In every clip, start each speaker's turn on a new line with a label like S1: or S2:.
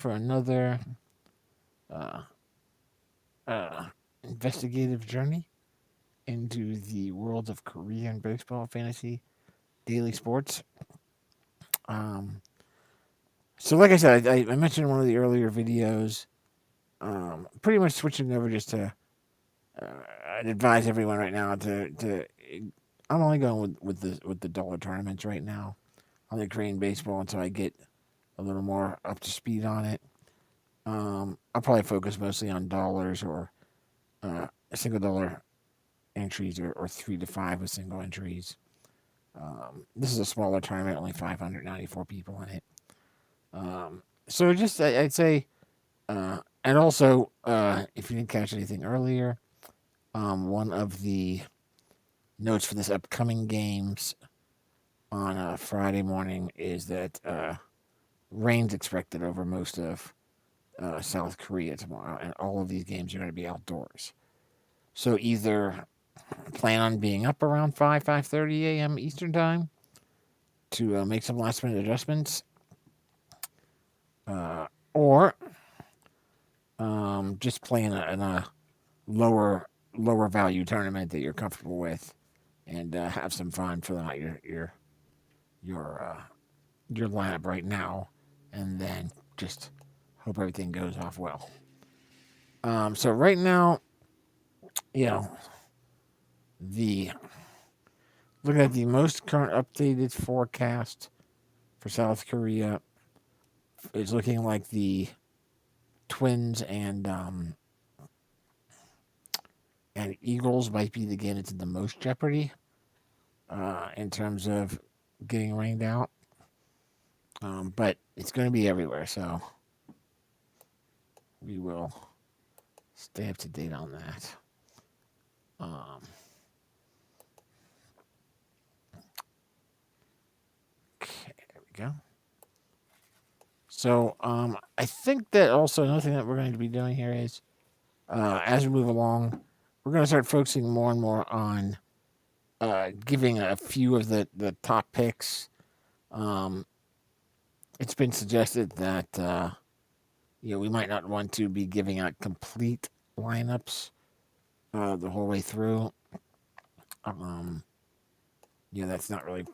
S1: for another uh, uh, investigative journey into the world of Korean baseball fantasy daily sports. Um, so, like I said, I mentioned in one of the earlier videos, pretty much switching over just to uh, I'd advise everyone right now to. I'm only going with the dollar tournaments right now on the Korean baseball until I get a little more up to speed on it. I'll probably focus mostly on dollars or single dollar entries or 3 to 5 with single entries. This is a smaller tournament, only 594 people in it. So just I'd say, and also if you didn't catch anything earlier, one of the notes for this upcoming games on Friday morning is that rain's expected over most of South Korea tomorrow, and all of these games are going to be outdoors. So either plan on being up around 5:30 a.m. Eastern time to make some last minute adjustments, uh, or just play in a lower lower value tournament that you're comfortable with, and have some fun filling out your your lineup right now, and then just hope everything goes off well. So right now, you know, the looking at the most current updated forecast for South Korea is looking like the Twins and Eagles might be the game that's in the most jeopardy in terms of getting rained out. But it's going to be everywhere, so we will stay up to date on that. Um, okay, there we go. So I think that also another thing that we're going to be doing here is as we move along, we're going to start focusing more and more on giving a few of the top picks. Um, it's been suggested that we might not want to be giving out complete lineups the whole way through. Um, that's not really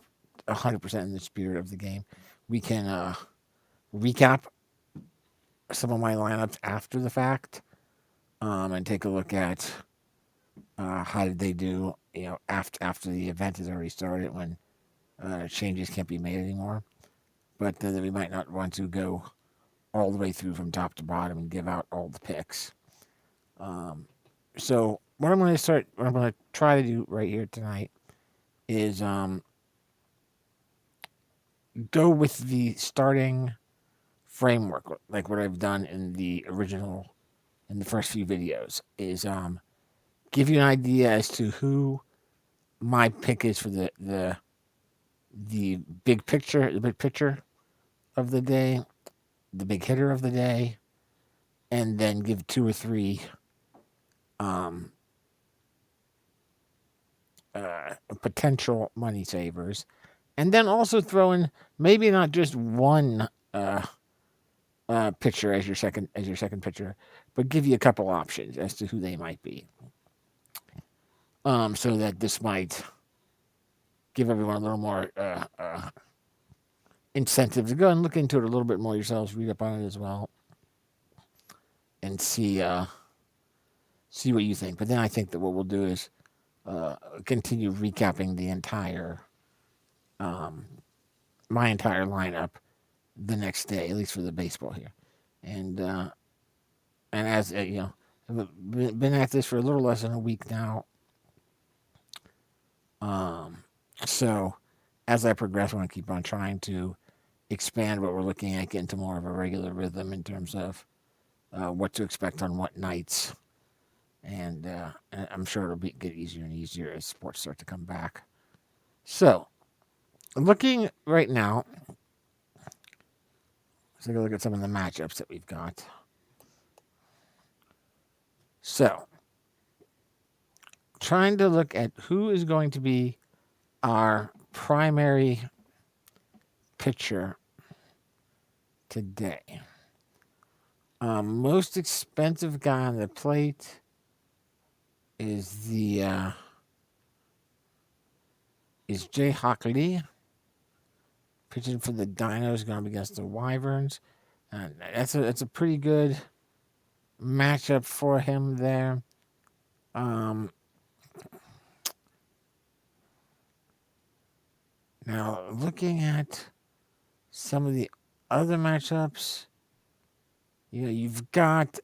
S1: 100% in the spirit of the game. We can recap some of my lineups after the fact and take a look at how did they do, after the event has already started when changes can't be made anymore. But we might not want to go all the way through from top to bottom and give out all the picks. Um, so what I'm going to try to do right here tonight is go with the starting framework, like what I've done in the first few videos, is give you an idea as to who my pick is for the big picture of the day, the big hitter of the day, and then give two or three um, potential money savers, and then also throw in maybe not just one pitcher as your second pitcher, but give you a couple options as to who they might be. So that this might give everyone a little more incentive to go and look into it a little bit more yourselves, read up on it as well, and see what you think. But then I think that what we'll do is continue recapping the entire um, my entire lineup the next day, at least for the baseball here. And as I've been at this for a little less than a week now. Um, so as I progress, I want to keep on trying to expand what we're looking at, get into more of a regular rhythm in terms of what to expect on what nights. And I'm sure it'll get easier and easier as sports start to come back. So, looking right now, let's take a look at some of the matchups that we've got. So, trying to look at who is going to be our primary pitcher today. Most expensive guy on the plate is Jay Hawk Lee, pitching for the Dinos, going up against the Wyverns. That's a pretty good matchup for him there. Um, Now looking at some of the other matchups, you've got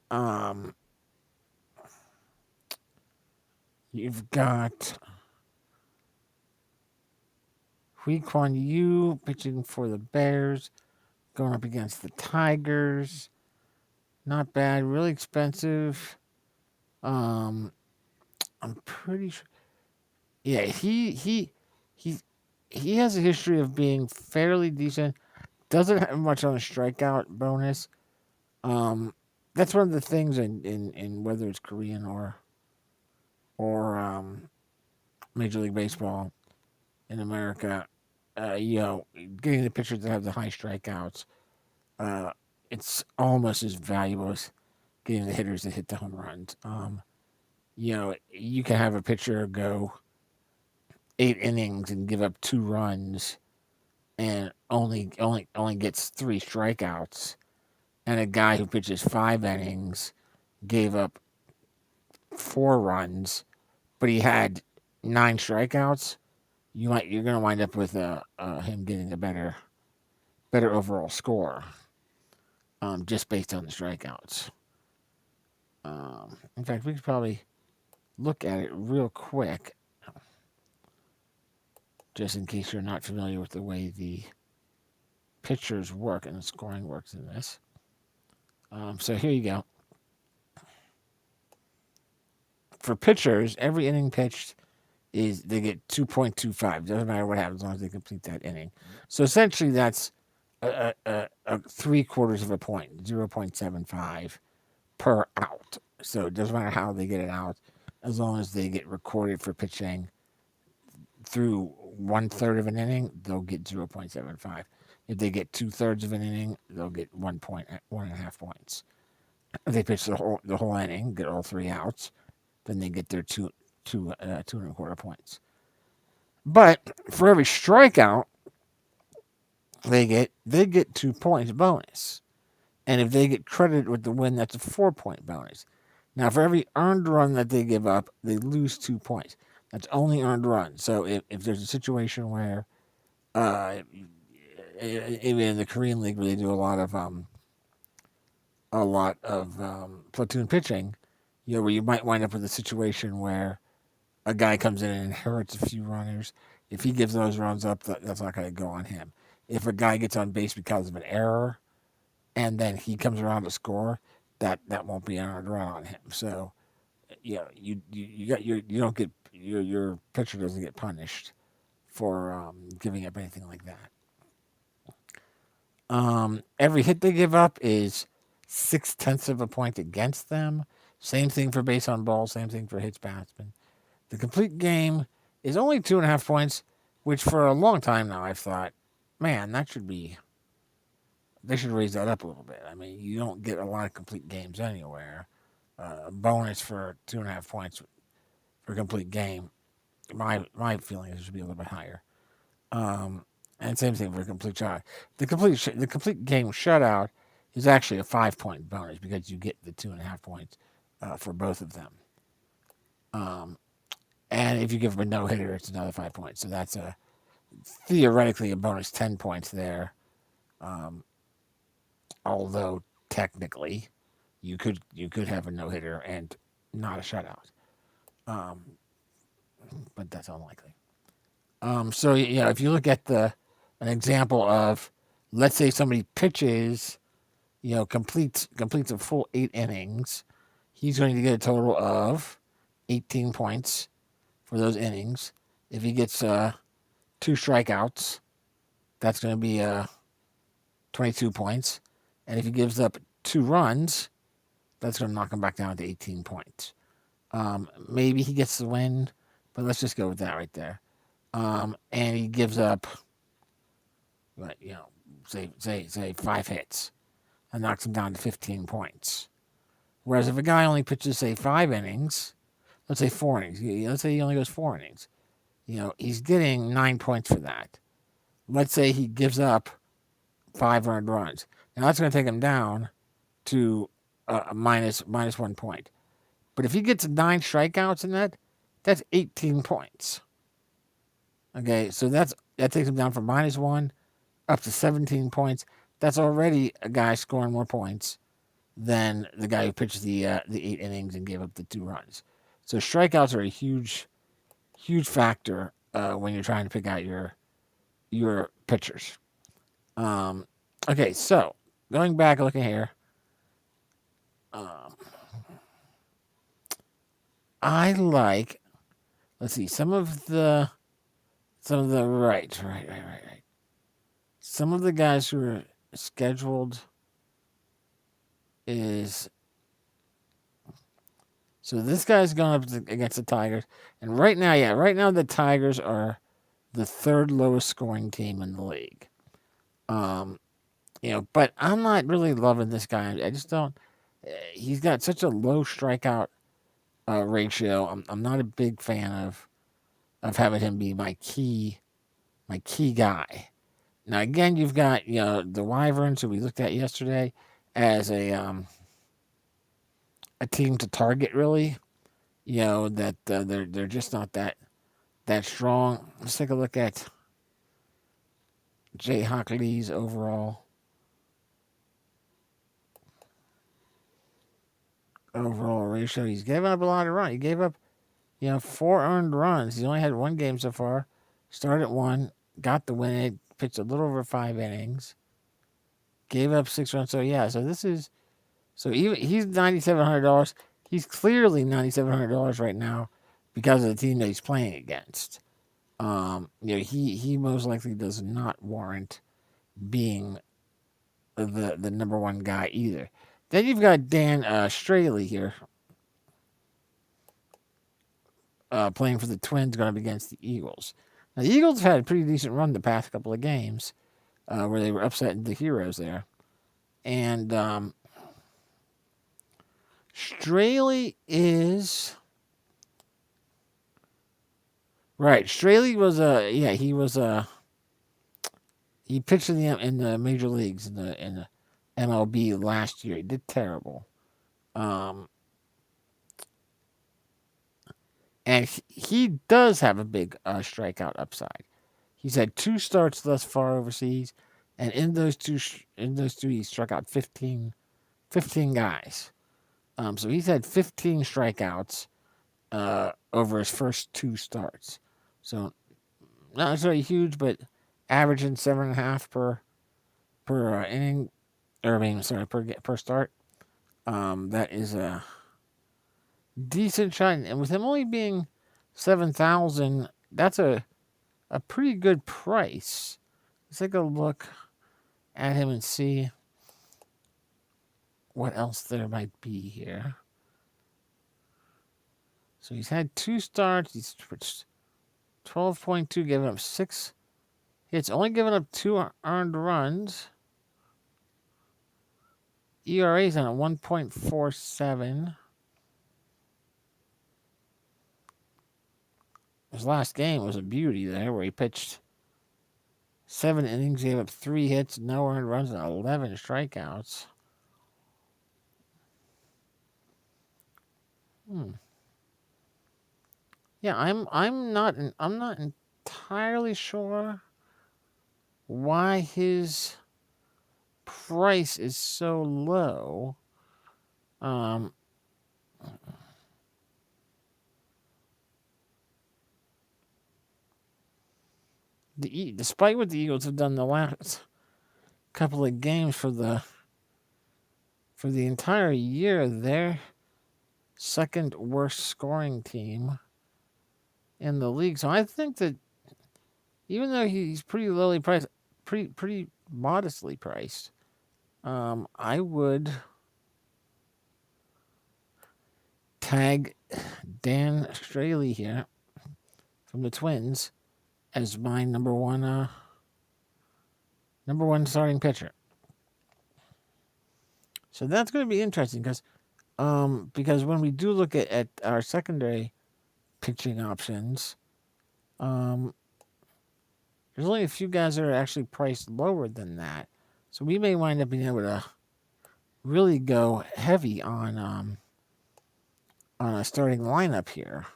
S1: Hui Kwan Yu pitching for the Bears, going up against the Tigers. Not bad, really expensive. I'm pretty sure. Yeah, he has a history of being fairly decent. Doesn't have much on a strikeout bonus. That's one of the things in whether it's Korean or Major League Baseball in America. Getting the pitchers that have the high strikeouts, it's almost as valuable as getting the hitters that hit the home runs. You can have a pitcher go 8 innings and give up 2 runs, and only gets 3 strikeouts, and a guy who pitches 5 innings gave up 4 runs, but he had 9 strikeouts. You're going to wind up with him getting a better overall score, just based on the strikeouts. In fact, we could probably look at it real quick, just in case you're not familiar with the way the pitchers work and the scoring works in this. So here you go. For pitchers, every inning pitched they get 2.25. Doesn't matter what happens as long as they complete that inning. So essentially, that's a 3/4 of a point, 0.75 per out. So it doesn't matter how they get it out, as long as they get recorded for pitching through 1/3 of an inning, they'll get 0.75. If they get 2/3 of an inning, they'll get 1.5 points. If they pitch the whole inning, get all 3 outs, then they get their 2.25 points. But for every strikeout they get 2 points bonus. And if they get credited with the win, that's a 4-point bonus. Now, for every earned run that they give up, they lose 2 points. That's only earned runs. So if there's a situation where, even in the Korean League where they do a lot of platoon pitching, where you might wind up with a situation where a guy comes in and inherits a few runners. If he gives those runs up, that's not going to go on him. If a guy gets on base because of an error, and then he comes around to score, that won't be an earned run on him. So, you don't get your pitcher doesn't get punished for giving up anything like that. Every hit they give up is 0.6 of a point against them. Same thing for base on ball. Same thing for hits batsman. The complete game is only 2.5 points, which for a long time now I've thought, man, they should raise that up a little bit. I mean, you don't get a lot of complete games anywhere. Bonus for 2.5 points for a complete game. My feeling is it should be a little bit higher. And same thing for a complete shutout. The complete game shutout is actually a 5-point bonus because you get the 2.5 points for both of them. And if you give them a no hitter, it's another 5 points. So that's theoretically a bonus 10 points there. Although technically, you could have a no hitter and not a shutout. But that's unlikely. So if you look at an example of, let's say somebody pitches, completes a full 8 innings, he's going to get a total of 18 points for those innings. If he gets 2 strikeouts, that's going to be 22 points. And if he gives up 2 runs, that's going to knock him back down to 18 points. Maybe he gets the win, but let's just go with that right there. And he gives up, say 5 hits. and knocks him down to 15 points. Whereas if a guy only pitches, say, 5 innings, let's say 4 innings, let's say he only goes 4 innings, he's getting 9 points for that. Let's say he gives up 5 earned runs. Now that's going to take him down to minus 1 point. But if he gets 9 strikeouts in that's 18 points. Okay, so that takes him down from -1 up to 17 points. That's already a guy scoring more points than the guy who pitched the 8 innings and gave up the 2 runs. So strikeouts are a huge factor when you're trying to pick out your pitchers. Okay, so going back, looking here, I like. Let's see, some of the right. Some of the guys who are scheduled is. So this guy's going up against the Tigers, and right now the Tigers are the 3rd lowest scoring team in the league. But I'm not really loving this guy. I just don't. He's got such a low strikeout ratio. I'm not a big fan of having him be my key guy. Now again, you've got the Wyverns, who we looked at yesterday, as a team to target, really. That they're just not that strong. Let's take a look at Jay Hockley's overall ratio. He's given up a lot of runs. He gave up 4 earned runs. He's only had 1 game so far. Started 1, got the win. Pitched a little over 5 innings. Gave up 6 runs. So this is he's $9,700. He's clearly $9,700 right now because of the team that he's playing against. He most likely does not warrant being the number 1 guy either. Then you've got Dan Straley here, playing for the Twins, going up against the Eagles. Now the Eagles have had a pretty decent run the past couple of games, where they were upsetting the Heroes there, and Straley is right. Straley was he pitched in the major leagues in the MLB last year. He did terrible, and he does have a big strikeout upside. He's had 2 starts thus far overseas, and in those two he struck out 15 guys. So he's had 15 strikeouts over his first 2 starts. So not necessarily huge, but averaging 7.5 per inning, per start. That is a decent shot, and with him only being 7,000, that's a pretty good price. Let's take a look at him and see what else there might be here. So he's had 2 starts. He's 12.2, giving up 6 hits, only giving up 2 earned runs. ERA's on a 1.47. His last game was a beauty there, where he pitched 7 innings, gave up 3 hits, no earned runs, and 11 strikeouts. Yeah, I'm not entirely sure why his price is so low. Despite what the Eagles have done the last couple of games for the entire year, they're 2nd worst scoring team in the league. So I think that even though he's pretty lowly priced, pretty modestly priced, I would tag Dan Straley here from the Twins as my number one starting pitcher. So that's going to be interesting because when we do look at our secondary pitching options, um, there's only a few guys that are actually priced lower than that. So we may wind up being able to really go heavy on a starting lineup here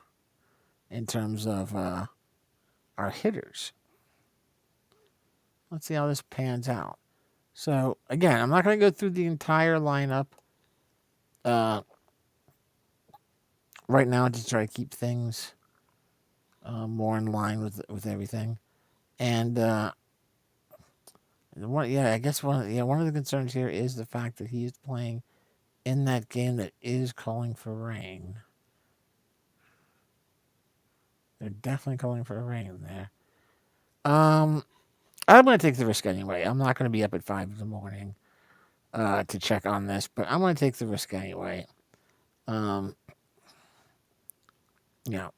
S1: in terms of our hitters. Let's see how this pans out. So again, I'm not going to go through the entire lineup uh, right now to try to keep things more in line with everything. And I guess one of the concerns here is the fact that he is playing in that game that is calling for rain. They're definitely calling for rain there. I'm going to take the risk anyway. I'm not going to be up at 5 in the morning to check on this, but I'm going to take the risk anyway. Um, you know,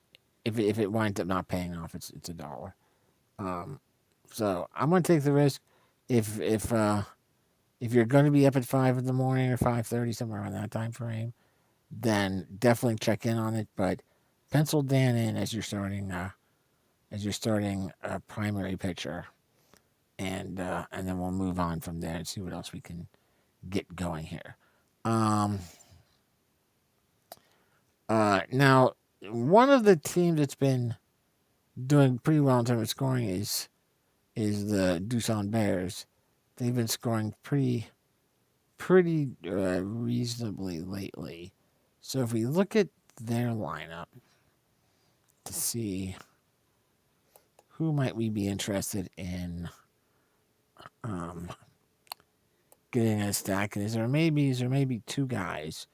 S1: if it winds up not paying off, it's $1. So I'm going to take the risk. If you're going to be up at 5 in the morning or 5:30, somewhere around that time frame, then definitely check in on it. But pencil Dan in as you're starting a primary pitcher, and then we'll move on from there and see what else we can get going here. Now, one of the teams that's been doing pretty well in terms of scoring is the Doosan Bears. They've been scoring pretty reasonably lately. So if we look at their lineup to see who might we be interested in getting a stack, is there maybe two guys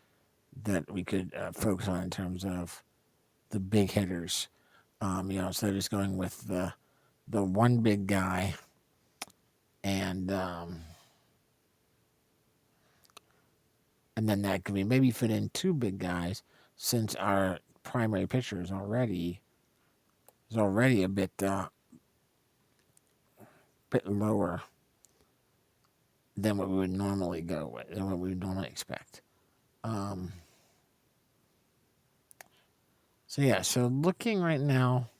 S1: that we could focus on in terms of the big hitters. Instead of just going with the one big guy and then that could be maybe fit in two big guys since our primary pitcher is already a bit lower than what we would normally go with, than what we would normally expect. So looking right now,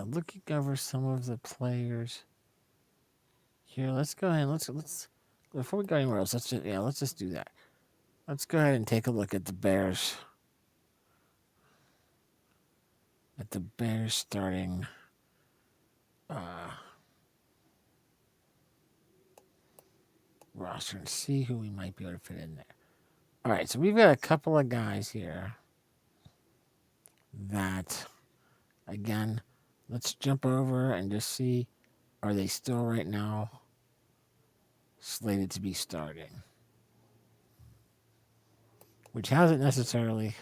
S1: looking over some of the players here. Let's go ahead. Let's before we go anywhere else. Let's just do that. Let's go ahead and take a look at the Bears. At the Bears starting roster and see who we might be able to fit in there. All right, so we've got a couple of guys here that, again, let's jump over and just see, are they still right now slated to be starting? Which hasn't necessarily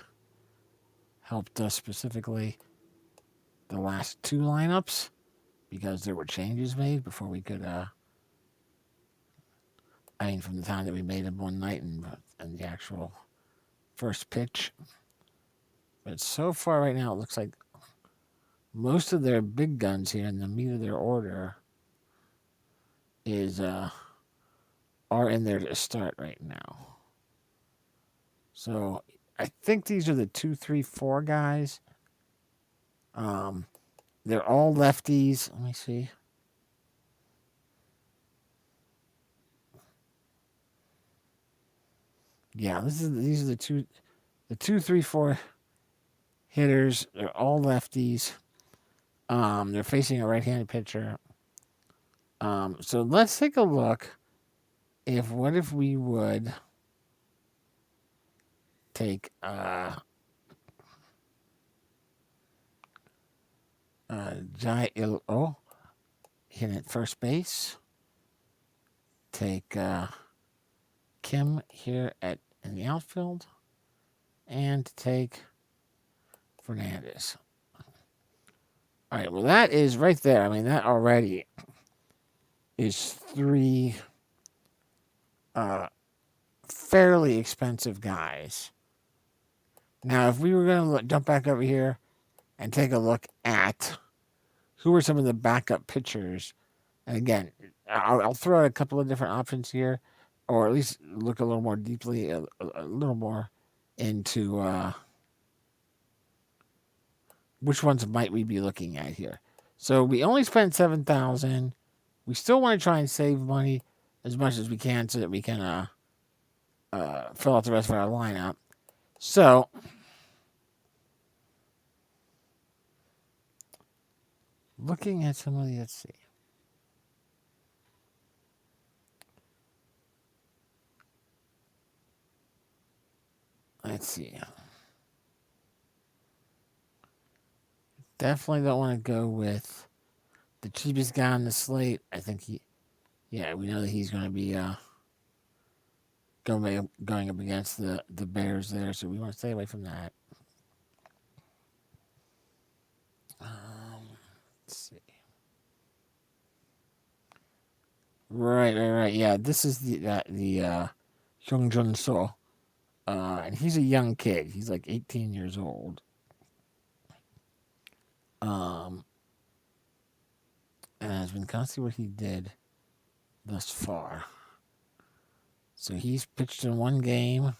S1: helped us specifically the last two lineups because there were changes made before we could, from the time that we made them one night and the actual first pitch. But so far right now, it looks like most of their big guns here in the meat of their order are in there to start right now. So I think these are the 2, 3, 4 guys. They're all lefties. Let me see. Yeah, these are the 2, 3, 4 hitters. They're all lefties. They're facing a right-handed pitcher. So let's take a look. What if we would take Jai Il-Oh hit at first base. Take Kim here in the outfield, and take Fernandez. All right, well that is right there. I mean that already is 3 fairly expensive guys Now, if we were going to jump back over here and take a look at who are some of the backup pitchers, and again, I'll throw out a couple of different options here, or at least look a little more deeply, a little more into which ones might we be looking at here. So we only spent 7,000. We still want to try and save money as much as we can so that we can fill out the rest of our lineup. So looking at some of the, let's see. Let's see. Definitely don't want to go with the cheapest guy on the slate. I think we know that he's going to be going up against the Bears there, so we want to stay away from that. Let's see. Right. Yeah, this is the Hyung Jun So, and he's a young kid. He's like 18 years old. And as we can kind of see what he did thus far. So he's pitched in one game.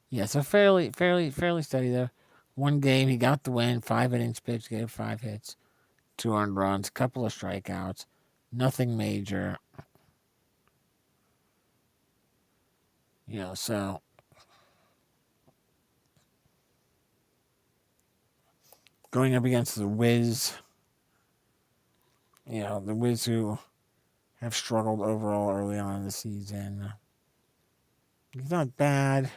S1: Yeah, so fairly steady there. One game, he got the win. 5 innings pitched, gave 5 hits, 2 earned runs, couple of strikeouts, nothing major. So going up against the Wiz, the Wiz who have struggled overall early on in the season. He's not bad.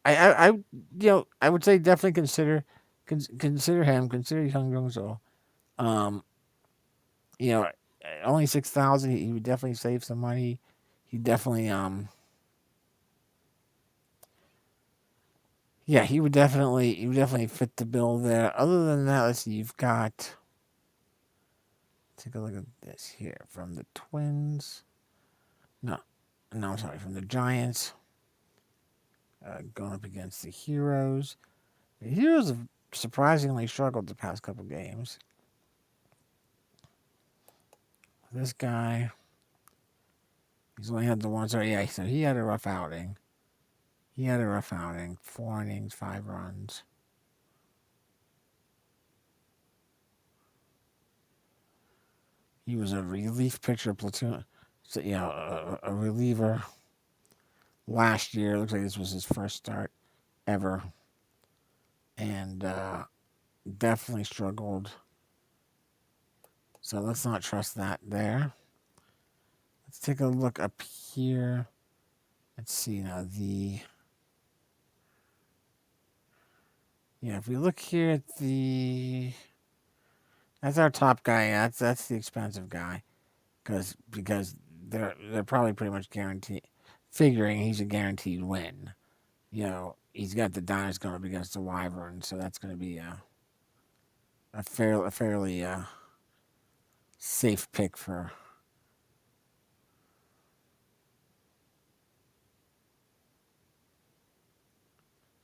S1: I would say definitely consider him, consider Hyung Jung So. You know, only 6,000. He would definitely save some money. He definitely he would definitely fit the bill there. Other than that, let's see. You've got, take a look at this here from the Twins. No, I'm sorry, from the Giants. Going up against the Heroes. The Heroes have surprisingly struggled the past couple games. This guy, he's only had the one. So yeah, so he had a rough outing. 4 innings, 5 runs. He was a relief pitcher, platoon. So, a reliever last year. Looks like this was his first start ever, and definitely struggled. So let's not trust that there. Let's take a look up here. Let's see now if we look here at that's our top guy. That's the expensive guy, because they're probably pretty much figuring he's a guaranteed win. He's got the Diners going up against the Wyvern, so that's going to be a fairly safe pick for.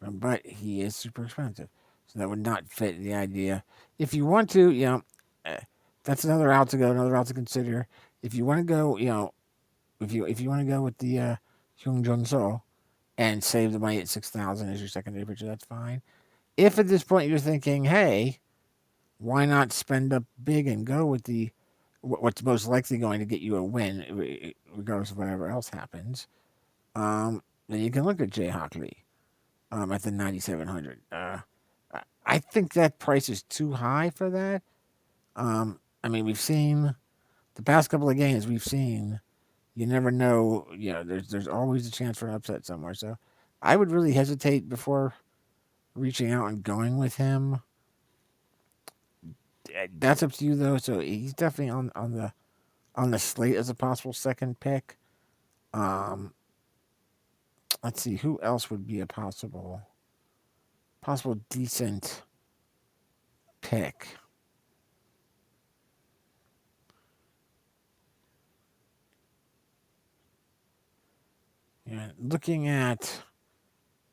S1: But he is super expensive, so that would not fit the idea. If you want to, that's another route to go, another route to consider. If you want to go, if you want to go with the Hyung Jun So and save the money at 6,000 as your secondary pitcher, that's fine. If at this point you're thinking, hey, why not spend up big and go with what's most likely going to get you a win, regardless of whatever else happens, then you can look at Jay-Hawk Lee at the 9,700. I think that price is too high for that. We've seen the past couple of games. We've seen, you never know. There's always a chance for an upset somewhere. So I would really hesitate before reaching out and going with him. That's up to you though. So he's definitely on the slate as a possible second pick. Let's see who else would be a possible decent pick. And looking at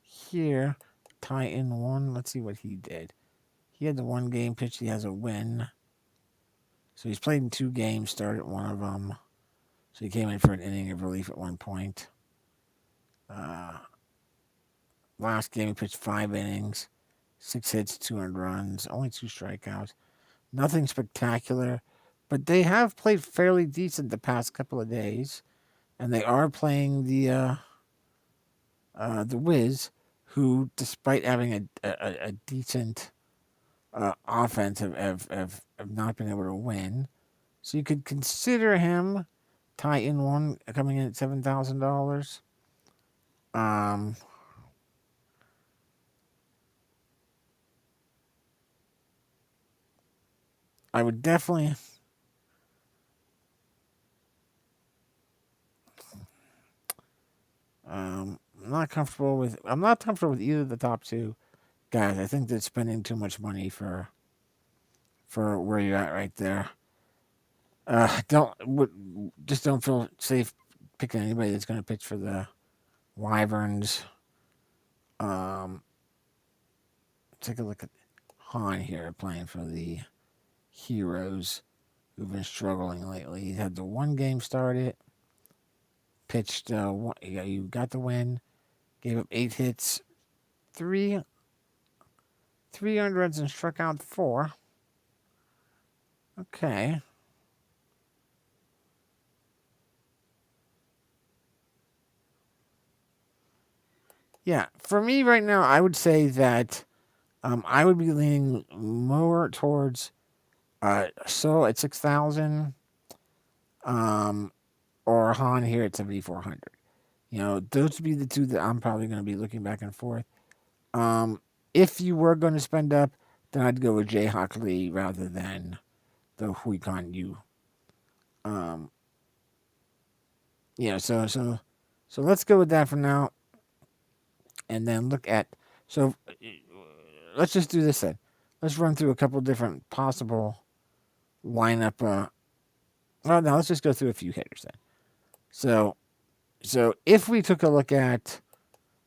S1: here, Titan won. Let's see what he did. He had the one game pitch. He has a win. So he's played in 2 games, started one of them. So he came in for an inning of relief at one point. Last game he pitched 5 innings, 6 hits, 2 earned runs, only 2 strikeouts. Nothing spectacular, but they have played fairly decent the past couple of days, and they are playing the Wiz, who, despite having a decent offense, have not been able to win. So you could consider him Titan one coming in at $7,000. I would definitely. I'm not comfortable with. I'm not comfortable with either of the top 2 guys. I think they're spending too much money for where you're at right there. Just don't feel safe picking anybody that's going to pitch for the Wyverns. Take a look at Hahn here playing for the Heroes, who've been struggling lately. He had the 1 game started, pitched. You got the win. Gave up 8 hits, 3 earned runs, and struck out 4. Okay. Yeah, for me right now, I would say that I would be leaning more towards So at 6,000, or Hahn here at 7,400. Those would be the 2 that I'm probably going to be looking back and forth. If you were going to spend up, then I'd go with Jayhawk Lee rather than the Huikan Yu. So let's go with that for now, and then look at. So let's just do this then. Let's run through a couple different possible lineup. Well, no, let's just go through a few hitters then. So if we took a look at,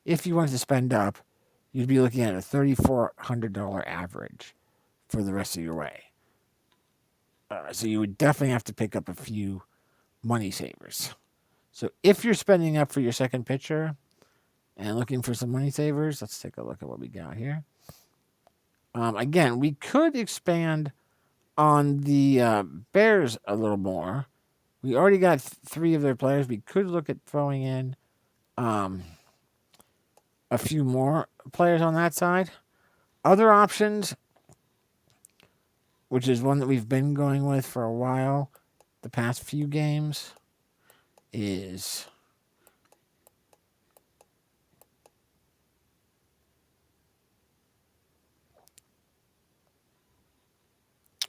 S1: if you wanted to spend up, you'd be looking at a $3,400 average for the rest of your way. So you would definitely have to pick up a few money savers. So if you're spending up for your second pitcher and looking for some money savers, let's take a look at what we got here. Again, we could expand on the Bears a little more. We already got 3 of their players. We could look at throwing in a few more players on that side. Other options, which is one that we've been going with for a while, the past few games, is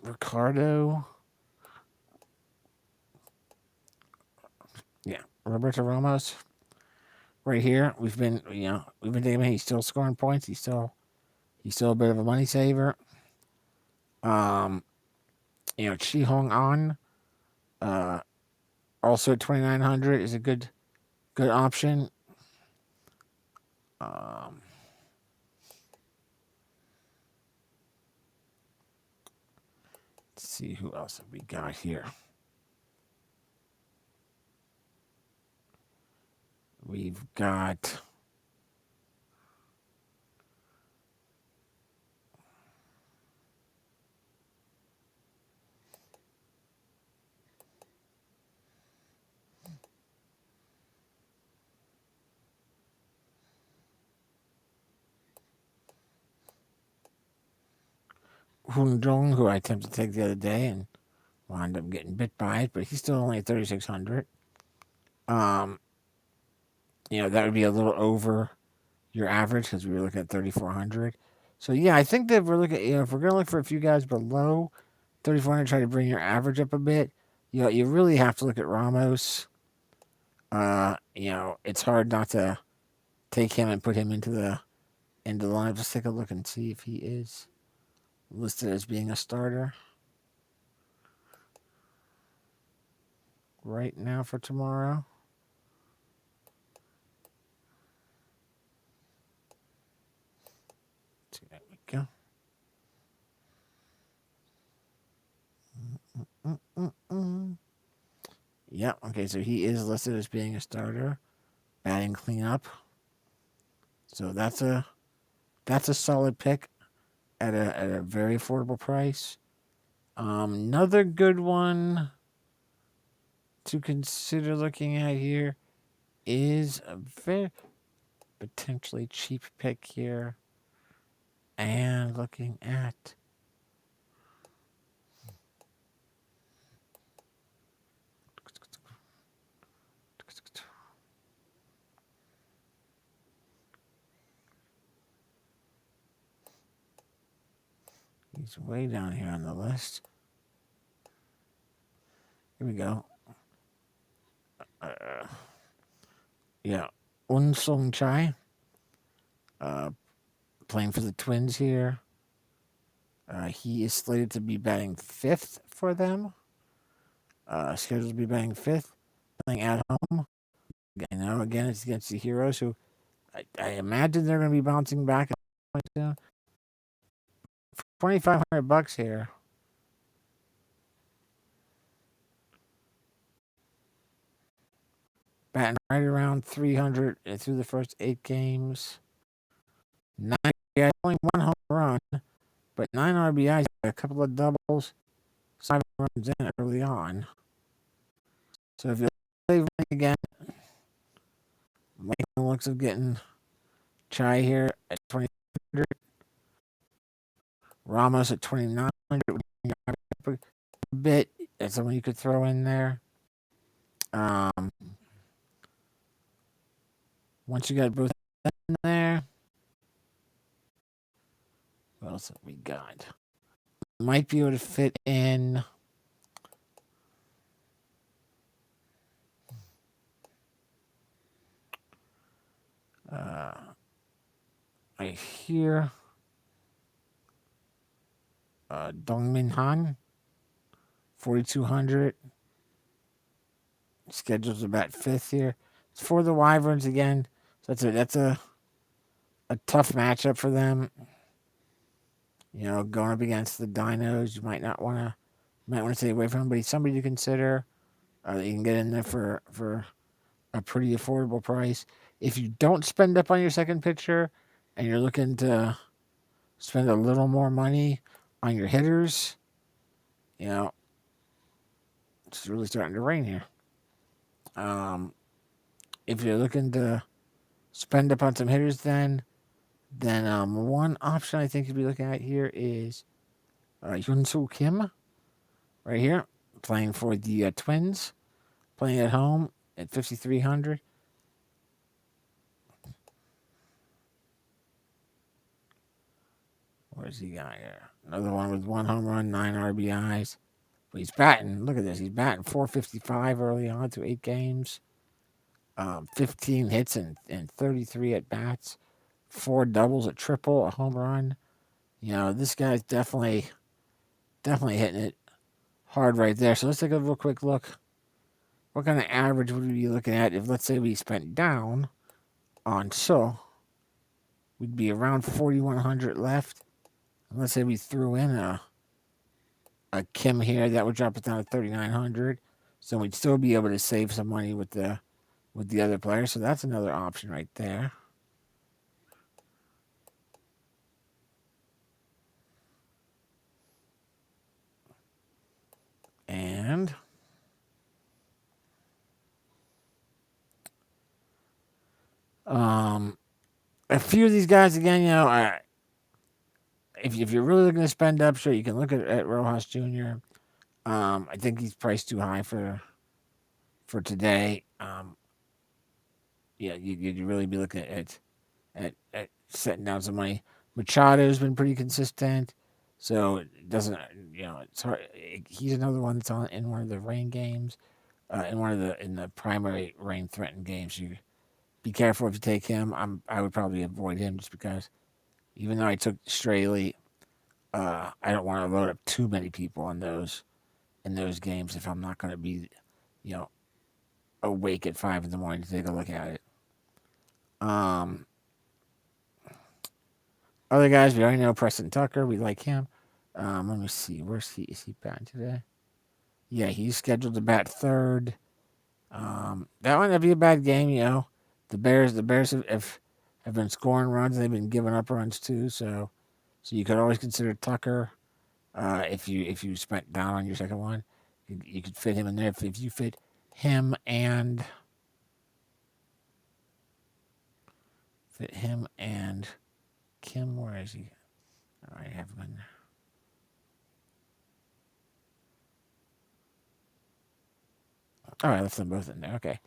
S1: Ricardo. Yeah, Roberto Ramos. Right here, we've been thinking he's still scoring points. He's still a bit of a money saver. Chi Hong An, also at 2,900 is a good option. Let's see who else have we got here. We've got Hoon Jong, who I attempted to take the other day and wound up getting bit by it, but he's still only at 3,600. That would be a little over your average because we were looking at 3,400. So yeah, I think that we're looking. If we're gonna look for a few guys below 3,400, try to bring your average up a bit. You really have to look at Ramos. It's hard not to take him and put him into the line. Let's take a look and see if he is listed as being a starter right now for tomorrow. There we go. Mm-mm-mm. Yeah, okay, so he is listed as being a starter, batting cleanup. So that's a solid pick at a very affordable price. Another good one to consider looking at here is a very potentially cheap pick here. And looking at he's way down here on the list. Here we go. Yeah, Un Sung Chai, playing for the Twins here. He is slated to be batting fifth for them. Scheduled to be batting fifth, playing at home. You know, again, it's against the Heroes, who I imagine they're going to be bouncing back. $2,500 here. Batting right around 300 through the first 8 games. 9 RBIs, only one home run, but 9 RBIs, a couple of doubles, 7 runs in early on. So if you save money again, making the looks of getting Chai here at 2,500, Ramos at 2,900, a bit. That's someone you could throw in there. Once you got both in there, what else have we got? Might be able to fit in. I hear Dongmin Han, 4,200. Schedules about fifth here. It's for the Wyverns again. So that's a tough matchup for them. You know, going up against the Dinos, you might want to stay away from him, but he's somebody to consider. That you can get in there for a pretty affordable price. If you don't spend up on your second pitcher and you're looking to spend a little more money on your hitters, you know, it's really starting to rain here. If you're looking to spend up on some hitters, then one option I think you'd be looking at here is Hyun-Soo Kim, right here, playing for the Twins, playing at home at 5,300. Where's he got here? Another one with one home run, 9 RBIs. But he's batting. Look at this. He's batting 455 early on to 8 games. 15 hits and 33 at bats. 4 doubles, a triple, a home run. You know, this guy's definitely hitting it hard right there. So let's take a real quick look. What kind of average would we be looking at if, let's say, we spent down on So? We'd be around 4,100 left. And let's say we threw in a Kim here, that would drop it down to 3,900. So we'd still be able to save some money with the other players. So that's another option right there. And a few of these guys again, you know, if you're really looking to spend up, sure, you can look at Rojas Jr. I think he's priced too high for today. Yeah, you'd really be looking at setting down some money. Machado's been pretty consistent, so it doesn't, you know, it's hard. He's another one that's on in one of the rain games, in the primary rain threatened games. You be careful if you take him. I would probably avoid him just because, even though I took Straley, I don't want to load up too many people in those games if I'm not going to be, you know, awake at 5 in the morning to take a look at it. Other guys, we already know Preston Tucker. We like him. Let me see. Where's he? Is he batting today? Yeah, he's scheduled to bat third. That might not be a bad game. The Bears have been scoring runs. They've been giving up runs too. So you could always consider Tucker. If you spent down on your second one, you could fit him in there. If you fit him and Kim, where is he? I have him in there. All right, left them both in there. Okay,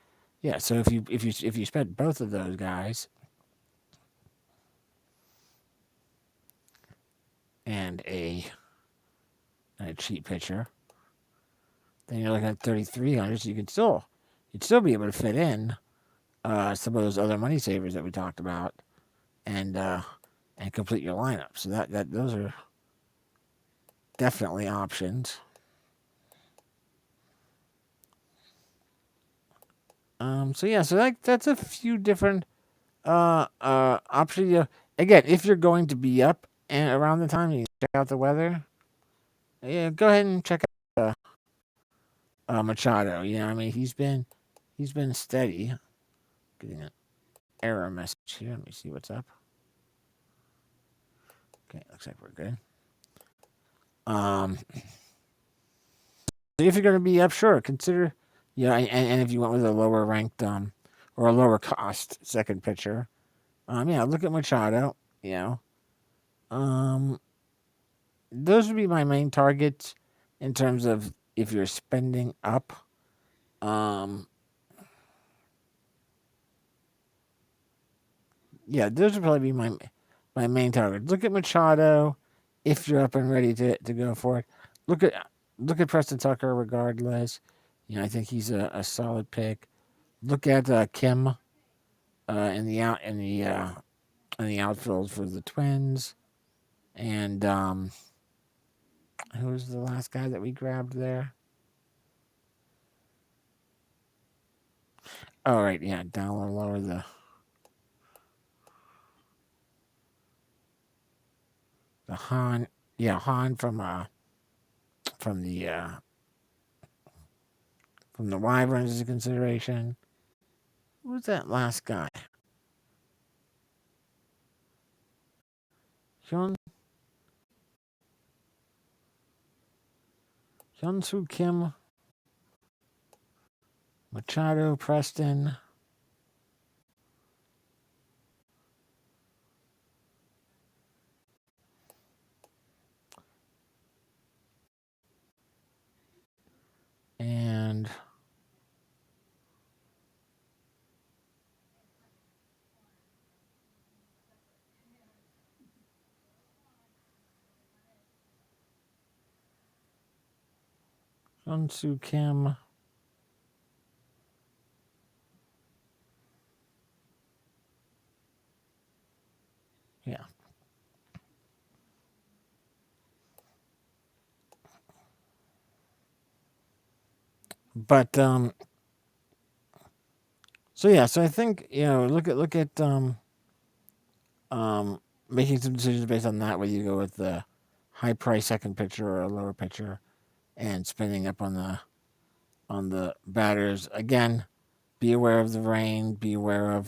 S1: yeah. So if you spent both of those guys and a cheap pitcher, then you're looking at 3,300. So you'd still be able to fit in some of those other money savers that we talked about, and complete your lineup. So that those are definitely options. So that's a few different options. Again, if you're going to be up and around the time you check out the weather, yeah, go ahead and check out Machado. I mean he's been steady. Getting an error message here. Let me see what's up. Okay, looks like we're good. If you're going to be up, sure, consider, and if you went with a lower ranked or a lower cost second pitcher, look at Machado. Um, those would be my main targets in terms of if you're spending up. Those would probably be my main targets. Look at Machado if you're up and ready to go for it. Look at Preston Tucker regardless. I think he's a solid pick. Look at Kim in the outfield for the Twins, and who was the last guy that we grabbed there? Oh right, yeah, down or lower the Han, Han from the Wyverns is a consideration. Who's that last guy? Hyun-Soo Kim, Machado, Preston. And Hyun-Soo Kim. Yeah. But so I think look at making some decisions based on that, whether you go with the high price second pitcher or a lower pitcher, and spending up on the batters. Again, be aware of the rain. Be aware of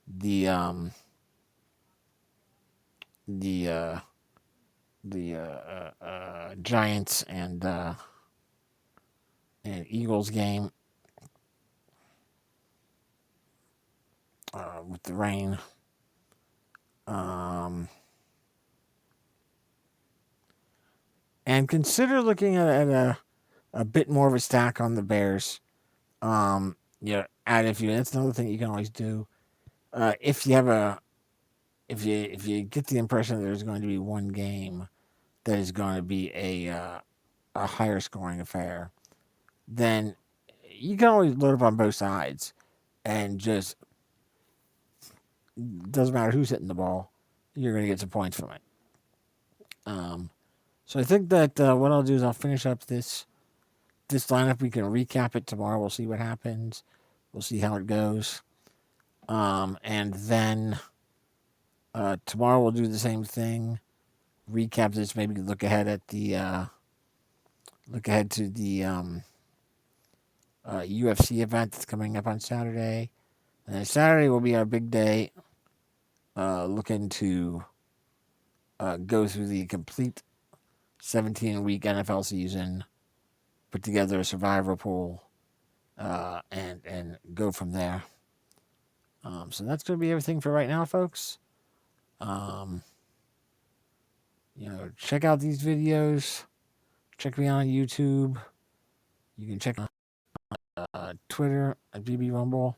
S1: the the uh, Giants and Eagles game with the rain. And consider looking at a bit more of a stack on the Bears. Add if you. That's another thing you can always do. If you have if you get the impression that there's going to be one game that is going to be a higher scoring affair, then you can always load up on both sides, and just doesn't matter who's hitting the ball, you're going to get some points from it. So I think that what I'll do is I'll finish up this lineup. We can recap it tomorrow. We'll see what happens. We'll see how it goes. And then Tomorrow we'll do the same thing. Recap this. Maybe look ahead at the look ahead to the UFC event that's coming up on Saturday. And then Saturday will be our big day. Looking to go through the complete 17-week NFL season, put together a survivor pool, and go from there. So that's going to be everything for right now, folks. Um, check out these videos. Check me out on YouTube. You can check on Twitter at BB Rumble.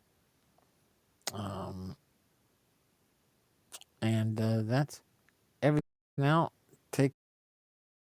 S1: And that's everything now.